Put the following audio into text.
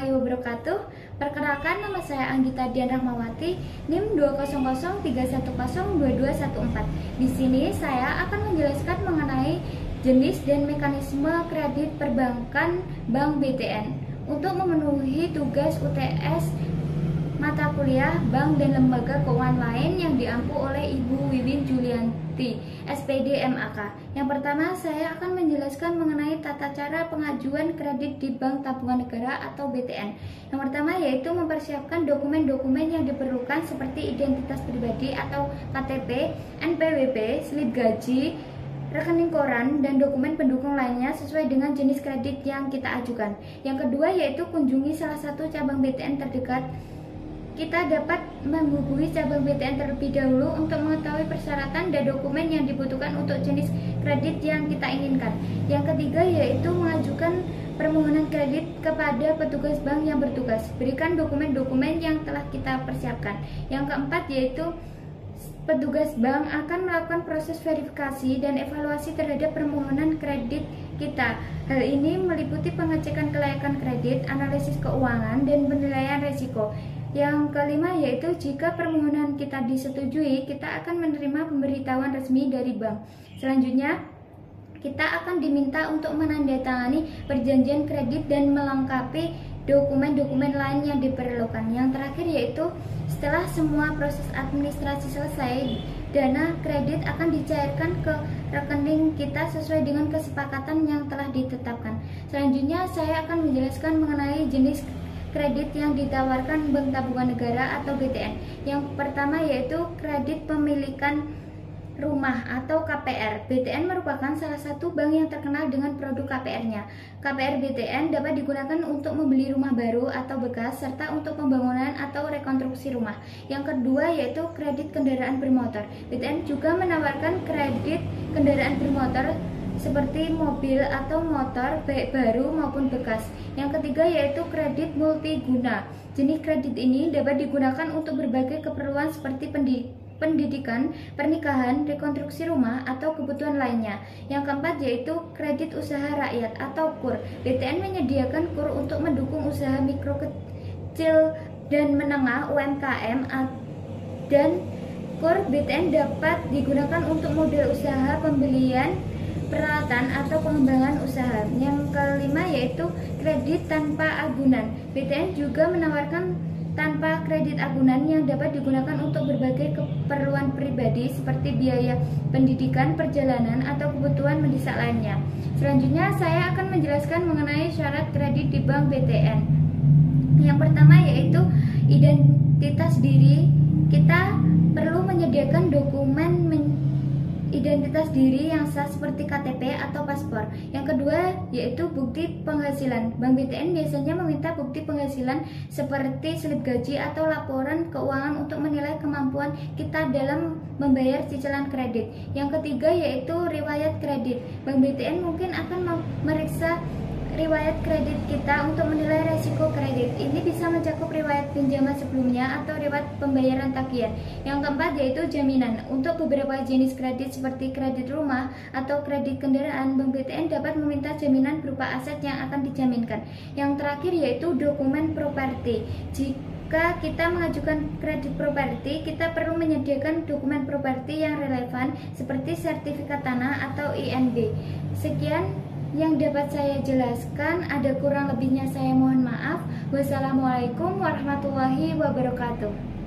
warahmatullahi wabarakatuh. Perkenalkan, nama saya Anggita Dian Rahmawati, NIM 20031102214. Di sini saya akan menjelaskan mengenai jenis dan mekanisme kredit perbankan Bank BTN untuk memenuhi tugas UTS mata kuliah bank dan lembaga keuangan lain yang diampu oleh Ibu Wiwin Julianti, SPD MAK. Yang pertama, saya akan menjelaskan mengenai tata cara pengajuan kredit di Bank Tabungan Negara atau BTN. Yang pertama yaitu mempersiapkan dokumen-dokumen yang diperlukan seperti identitas pribadi atau KTP, NPWP, slip gaji, rekening koran, dan dokumen pendukung lainnya sesuai dengan jenis kredit yang kita ajukan. Yang kedua yaitu kunjungi salah satu cabang BTN terdekat. Kita dapat menghubungi cabang BTN terlebih dahulu untuk mengetahui persyaratan dan dokumen yang dibutuhkan untuk jenis kredit yang kita inginkan. Yang ketiga yaitu mengajukan permohonan kredit kepada petugas bank yang bertugas. Berikan dokumen-dokumen yang telah kita persiapkan. Yang keempat yaitu petugas bank akan melakukan proses verifikasi dan evaluasi terhadap permohonan kredit kita. Hal ini meliputi pengecekan kelayakan kredit, analisis keuangan, dan penilaian risiko. Yang kelima yaitu jika permohonan kita disetujui, kita akan menerima pemberitahuan resmi dari bank. Selanjutnya, kita akan diminta untuk menandatangani perjanjian kredit dan melengkapi dokumen-dokumen lain yang diperlukan. Yang terakhir yaitu setelah semua proses administrasi selesai, dana kredit akan dicairkan ke rekening kita sesuai dengan kesepakatan yang telah ditetapkan. Selanjutnya, saya akan menjelaskan mengenai jenis kredit yang ditawarkan Bank Tabungan Negara atau BTN. Yang pertama yaitu kredit pemilikan rumah atau KPR. BTN merupakan salah satu bank yang terkenal dengan produk KPR-nya. KPR BTN dapat digunakan untuk membeli rumah baru atau bekas serta untuk pembangunan atau rekonstruksi rumah. Yang kedua yaitu kredit kendaraan bermotor. BTN juga menawarkan kredit kendaraan bermotor seperti mobil atau motor baik baru maupun bekas. Yang ketiga yaitu kredit multiguna. Jenis kredit ini dapat digunakan untuk berbagai keperluan seperti pendidikan, pernikahan, rekonstruksi rumah, atau kebutuhan lainnya. Yang keempat yaitu kredit usaha rakyat atau KUR. BTN menyediakan KUR untuk mendukung usaha mikro kecil dan menengah UMKM, dan KUR BTN dapat digunakan untuk modal usaha, pembelian peralatan atau pengembangan usaha. Yang kelima yaitu kredit tanpa agunan. BTN juga menawarkan tanpa kredit agunan yang dapat digunakan untuk berbagai keperluan pribadi seperti biaya pendidikan, perjalanan, atau kebutuhan mendesak lainnya. Selanjutnya saya akan menjelaskan mengenai syarat kredit di Bank BTN. Yang pertama yaitu identitas diri. Kita perlu menyediakan dokumen identitas diri yang sah seperti KTP atau paspor. Yang kedua yaitu bukti penghasilan. Bank BTN biasanya meminta bukti penghasilan seperti slip gaji atau laporan keuangan untuk menilai kemampuan kita dalam membayar cicilan kredit. Yang ketiga yaitu riwayat kredit. Bank BTN mungkin akan memeriksa riwayat kredit kita untuk menilai resiko kredit. Ini bisa mencakup riwayat pinjaman sebelumnya atau riwayat pembayaran tagihan. Yang keempat yaitu jaminan. Untuk beberapa jenis kredit seperti kredit rumah atau kredit kendaraan, Bank BTN dapat meminta jaminan berupa aset yang akan dijaminkan. Yang terakhir yaitu dokumen properti. Jika kita mengajukan kredit properti, kita perlu menyediakan dokumen properti yang relevan seperti sertifikat tanah atau INB. Sekian yang dapat saya jelaskan, ada kurang lebihnya saya mohon maaf. Wassalamualaikum warahmatullahi wabarakatuh.